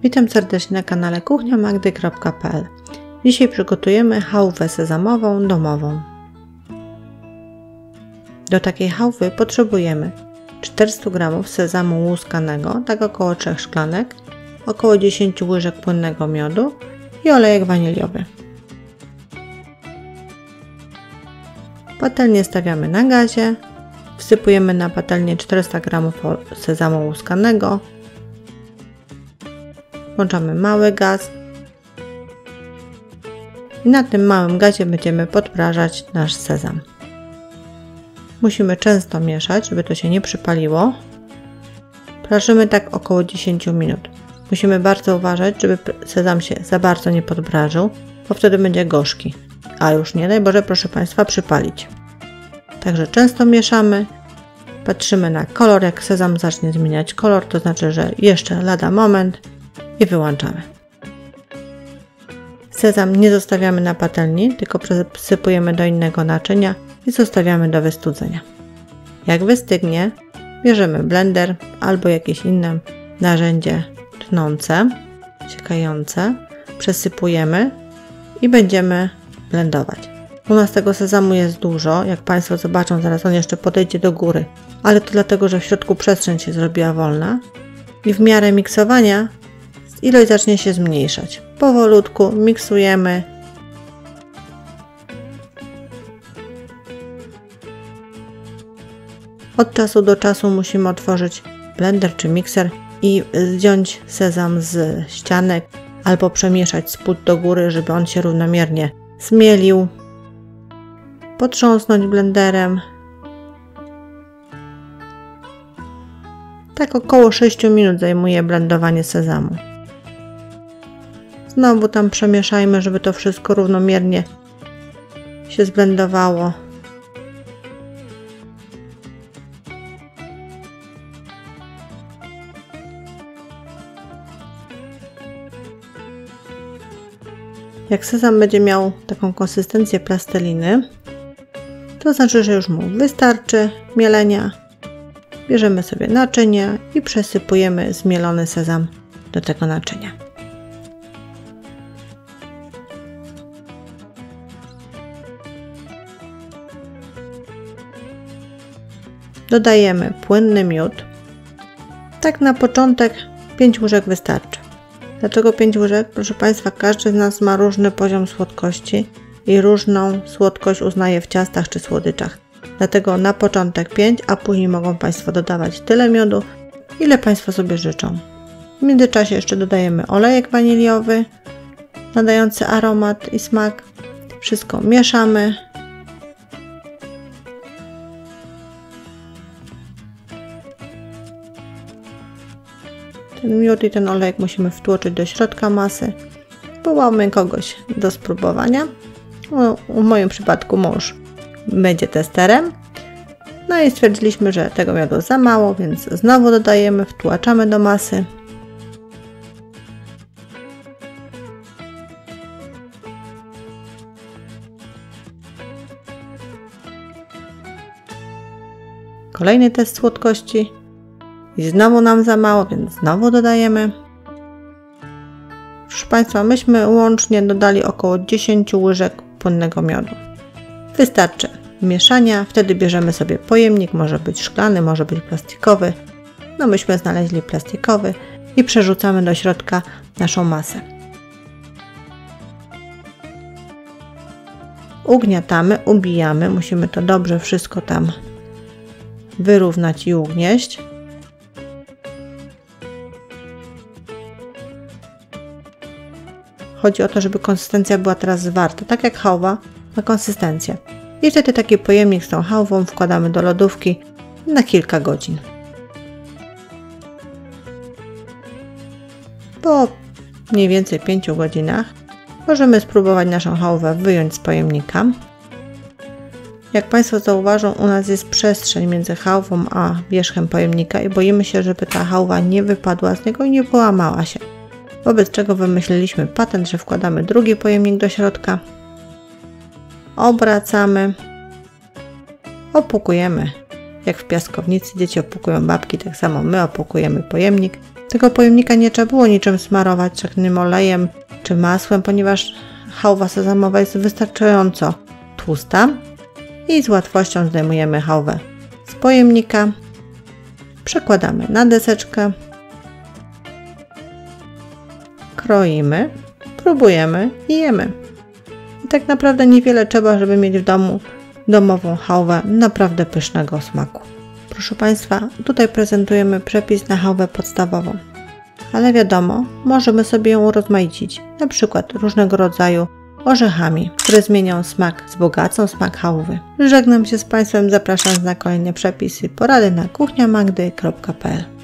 Witam serdecznie na kanale kuchniamagdy.pl. Dzisiaj przygotujemy chałwę sezamową domową. Do takiej chałwy potrzebujemy 400 g sezamu łuskanego, tak około 3 szklanek, około 10 łyżek płynnego miodu i olejek waniliowy. Patelnię stawiamy na gazie, wsypujemy na patelnię 400 g sezamu łuskanego, włączamy mały gaz i na tym małym gazie będziemy podprażać nasz sezam. Musimy często mieszać, żeby to się nie przypaliło. Prażymy tak około 10 minut. Musimy bardzo uważać, żeby sezam się za bardzo nie podprażył, bo wtedy będzie gorzki, a już nie daj Boże, proszę Państwa, przypalić. Także często mieszamy, patrzymy na kolor, jak sezam zacznie zmieniać kolor, to znaczy, że jeszcze lada moment i wyłączamy. Sezam nie zostawiamy na patelni, tylko przesypujemy do innego naczynia i zostawiamy do wystudzenia. Jak wystygnie, bierzemy blender albo jakieś inne narzędzie tnące, siekające, przesypujemy i będziemy blendować. U nas tego sezamu jest dużo, jak Państwo zobaczą, zaraz on jeszcze podejdzie do góry, ale to dlatego, że w środku przestrzeń się zrobiła wolna i w miarę miksowania ilość zacznie się zmniejszać. Powolutku miksujemy. Od czasu do czasu musimy otworzyć blender czy mikser i zdjąć sezam z ścianek albo przemieszać spód do góry, żeby on się równomiernie zmielił. Potrząsnąć blenderem. Tak około 6 minut zajmuje blendowanie sezamu. Znowu tam przemieszajmy, żeby to wszystko równomiernie się zblendowało. Jak sezam będzie miał taką konsystencję plasteliny, to znaczy, że już mu wystarczy mielenia. Bierzemy sobie naczynie i przesypujemy zmielony sezam do tego naczynia. Dodajemy płynny miód. Tak na początek 5 łyżek wystarczy. Dlaczego 5 łyżek? Proszę Państwa, każdy z nas ma różny poziom słodkości i różną słodkość uznaje w ciastach czy słodyczach. Dlatego na początek 5, a później mogą Państwo dodawać tyle miodu, ile Państwo sobie życzą. W międzyczasie jeszcze dodajemy olejek waniliowy, nadający aromat i smak. Wszystko mieszamy. Ten miód i ten olejek musimy wtłoczyć do środka masy. Wołamy kogoś do spróbowania. W moim przypadku mąż będzie testerem. No i stwierdziliśmy, że tego miodu za mało, więc znowu dodajemy, wtłaczamy do masy. Kolejny test słodkości. I znowu nam za mało, więc znowu dodajemy. Proszę Państwa, myśmy łącznie dodali około 10 łyżek płynnego miodu. Wystarczy mieszania, wtedy bierzemy sobie pojemnik, może być szklany, może być plastikowy. No myśmy znaleźli plastikowy i przerzucamy do środka naszą masę. Ugniatamy, ubijamy, musimy to dobrze wszystko tam wyrównać i ugnieść. Chodzi o to, żeby konsystencja była teraz zwarta, tak jak chałwa ma konsystencję. I wtedy taki pojemnik z tą chałwą wkładamy do lodówki na kilka godzin. Po mniej więcej 5 godzinach możemy spróbować naszą chałwę wyjąć z pojemnika. Jak Państwo zauważą, u nas jest przestrzeń między chałwą a wierzchem pojemnika i boimy się, żeby ta chałwa nie wypadła z niego i nie połamała się. Wobec czego wymyśliliśmy patent, że wkładamy drugi pojemnik do środka, obracamy, opłukujemy. Jak w piaskownicy dzieci opłukują babki, tak samo my opłukujemy pojemnik Tego pojemnika nie trzeba było niczym smarować, żadnym olejem czy masłem, ponieważ chałwa sezamowa jest wystarczająco tłusta i z łatwością zdejmujemy chałwę z pojemnika. Przekładamy na deseczkę, kroimy, próbujemy i jemy. I tak naprawdę niewiele trzeba, żeby mieć w domu domową chałwę naprawdę pysznego smaku. Proszę Państwa, tutaj prezentujemy przepis na chałwę podstawową. Ale wiadomo, możemy sobie ją urozmaicić, na przykład różnego rodzaju orzechami, które zmienią smak, wzbogacą smak chałwy. Żegnam się z Państwem, zapraszam na kolejne przepisy, porady na kuchniamagdy.pl.